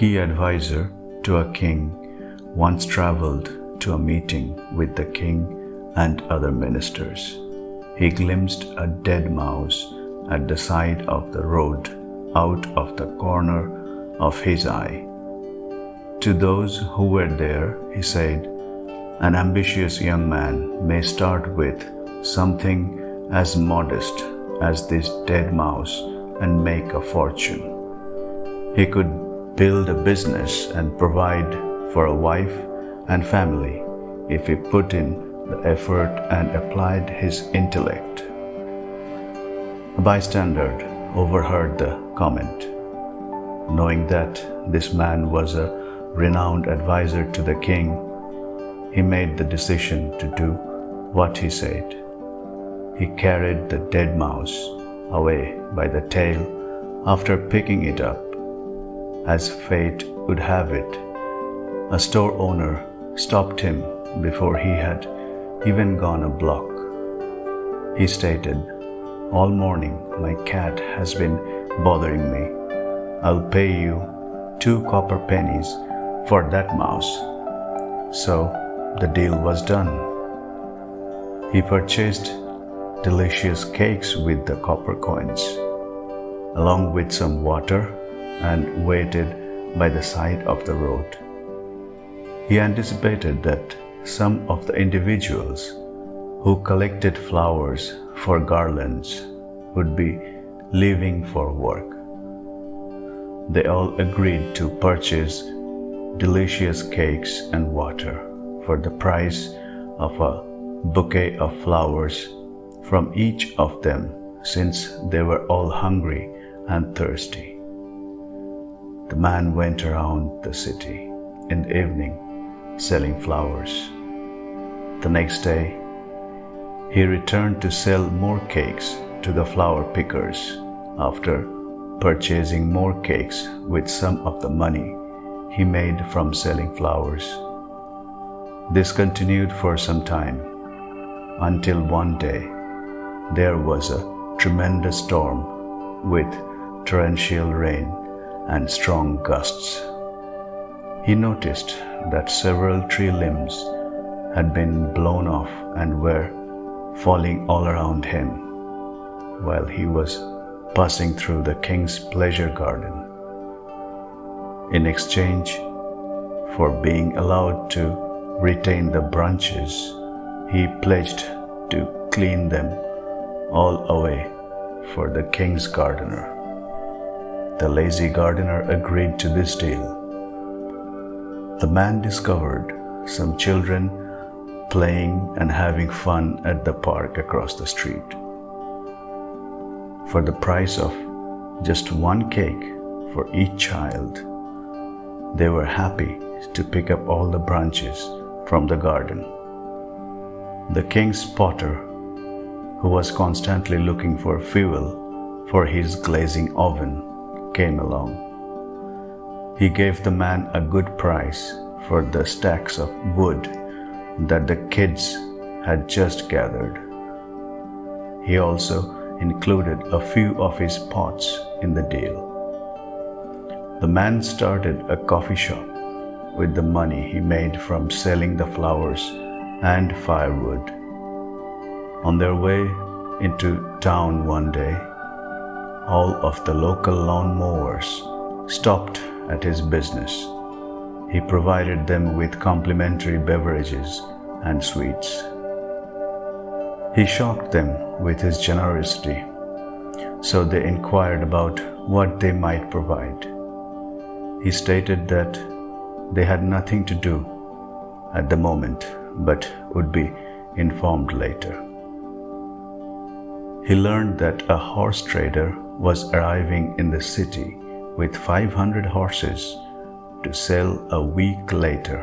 key advisor to a king, once traveled to a meeting with the king and other ministers. He glimpsed a dead mouse at the side of the road out of the corner of his eye. To those who were there, he said, "An ambitious young man may start with something as modest as this dead mouse and make a fortune. He could build a business and provide for a wife and family if he put in the effort and applied his intellect." A bystander overheard the comment. Knowing that this man was a renowned advisor to the king, he made the decision to do what he said. He carried the dead mouse away by the tail after picking it up. As fate would have it, a store owner stopped him before he had even gone a block. He stated, "All morning my cat has been bothering me. I'll pay you 2 copper pennies for that mouse." So the deal was done. He purchased delicious cakes with the copper coins, along with some water, and waited by the side of the road. He anticipated that some of the individuals who collected flowers for garlands would be leaving for work. They all agreed to purchase delicious cakes and water for the price of a bouquet of flowers from each of them, since they were all hungry and thirsty. The man went around the city in the evening selling flowers. The next day, he returned to sell more cakes to the flower pickers after purchasing more cakes with some of the money he made from selling flowers. This continued for some time, until one day there was a tremendous storm with torrential rain and strong gusts. He noticed that several tree limbs had been blown off and were falling all around him while he was passing through the king's pleasure garden. In exchange for being allowed to retain the branches, he pledged to clean them all away for the king's gardener. The lazy gardener agreed to this deal. The man discovered some children playing and having fun at the park across the street. For the price of just 1 cake for each child, they were happy to pick up all the branches from the garden. The king's potter, who was constantly looking for fuel for his glazing oven, came along. He gave the man a good price for the stacks of wood that the kids had just gathered. He also included a few of his pots in the deal. The man started a coffee shop with the money he made from selling the flowers and firewood. On their way into town one day, all of the local lawn mowers stopped at his business. He provided them with complimentary beverages and sweets. He shocked them with his generosity, so they inquired about what they might provide. He stated that they had nothing to do at the moment, but would be informed later. He learned that a horse trader was arriving in the city with 500 horses to sell a week later.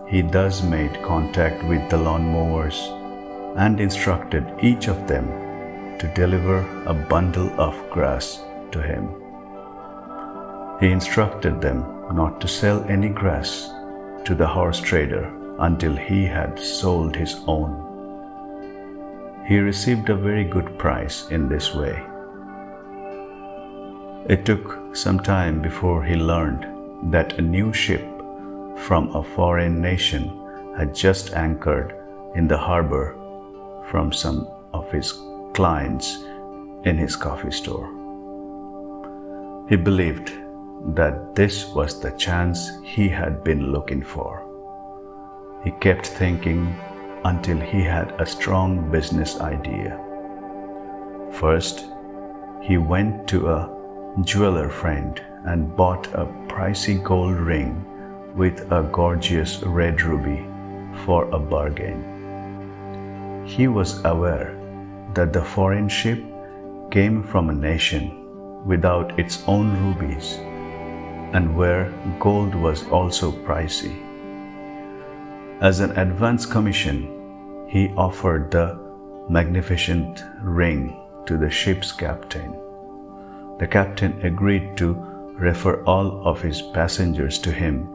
He thus made contact with the lawn mowers and instructed each of them to deliver a bundle of grass to him. He instructed them not to sell any grass to the horse trader until he had sold his own. He received a very good price in this way. It took some time before he learned that a new ship from a foreign nation had just anchored in the harbor from some of his clients in his coffee store. He believed that this was the chance he had been looking for. He kept thinking until he had a strong business idea. First, he went to a jeweler friend and bought a pricey gold ring with a gorgeous red ruby for a bargain. He was aware that the foreign ship came from a nation without its own rubies and where gold was also pricey. As an advance commission, he offered the magnificent ring to the ship's captain. The captain agreed to refer all of his passengers to him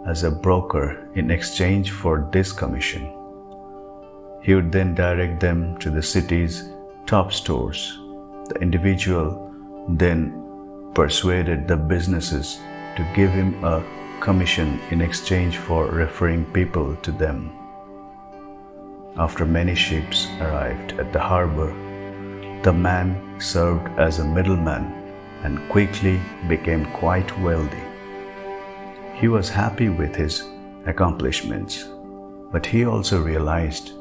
as a broker in exchange for this commission. He would then direct them to the city's top stores. The individual then persuaded the businesses to give him a commission in exchange for referring people to them. After many ships arrived at the harbor, the man served as a middleman and quickly became quite wealthy. He was happy with his accomplishments, but he also realized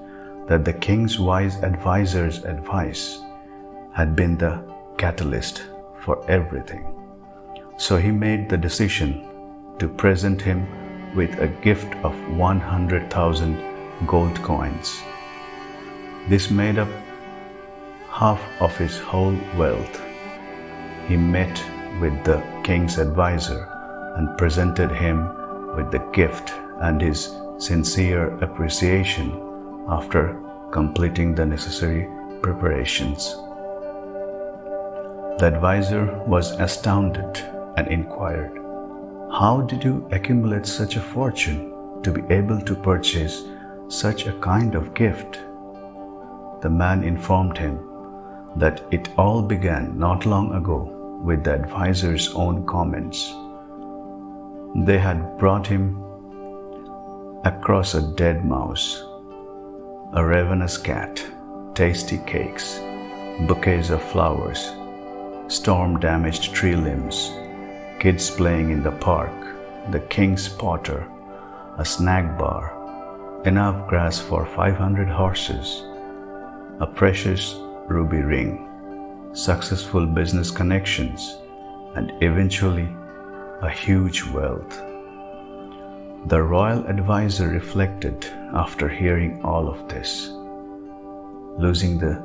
that the king's wise advisor's advice had been the catalyst for everything. So he made the decision to present him with a gift of 100,000 gold coins. This made up half of his whole wealth. He met with the king's advisor and presented him with the gift and his sincere appreciation after completing the necessary preparations. The advisor was astounded and inquired, "How did you accumulate such a fortune to be able to purchase such a kind of gift?" The man informed him that it all began not long ago with the advisor's own comments. They had brought him across a dead mouse, a ravenous cat, tasty cakes, bouquets of flowers, storm-damaged tree limbs, kids playing in the park, the king's potter, a snack bar, enough grass for 500 horses, a precious ruby ring, successful business connections, and eventually a huge wealth. The royal advisor reflected after hearing all of this. Losing the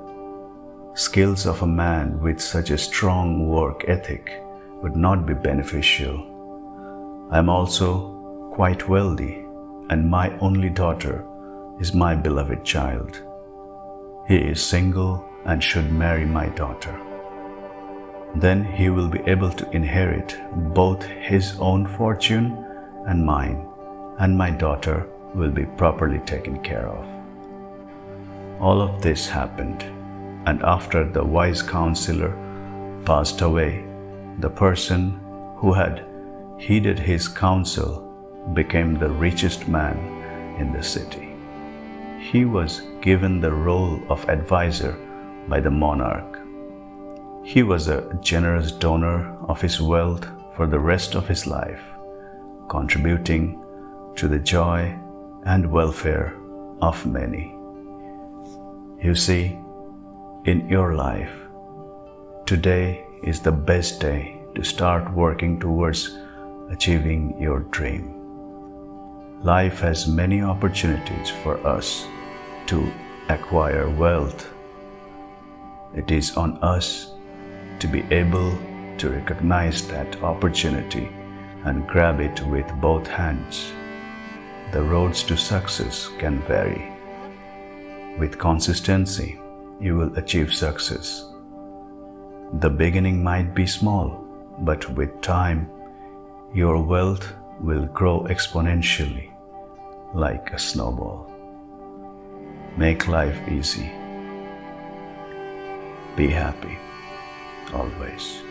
skills of a man with such a strong work ethic would not be beneficial. I am also quite wealthy, and my only daughter is my beloved child. He is single and should marry my daughter. Then he will be able to inherit both his own fortune and mine, and my daughter will be properly taken care of. All of this happened, and after the wise counselor passed away, the person who had heeded his counsel became the richest man in the city. He was given the role of advisor by the monarch. He was a generous donor of his wealth for the rest of his life, contributing to the joy and welfare of many. You see, in your life, today is the best day to start working towards achieving your dream. Life has many opportunities for us to acquire wealth. It is on us to be able to recognize that opportunity and grab it with both hands. The roads to success can vary. With consistency, you will achieve success. The beginning might be small, but with time, your wealth will grow exponentially, like a snowball. Make life easy. Be happy, always.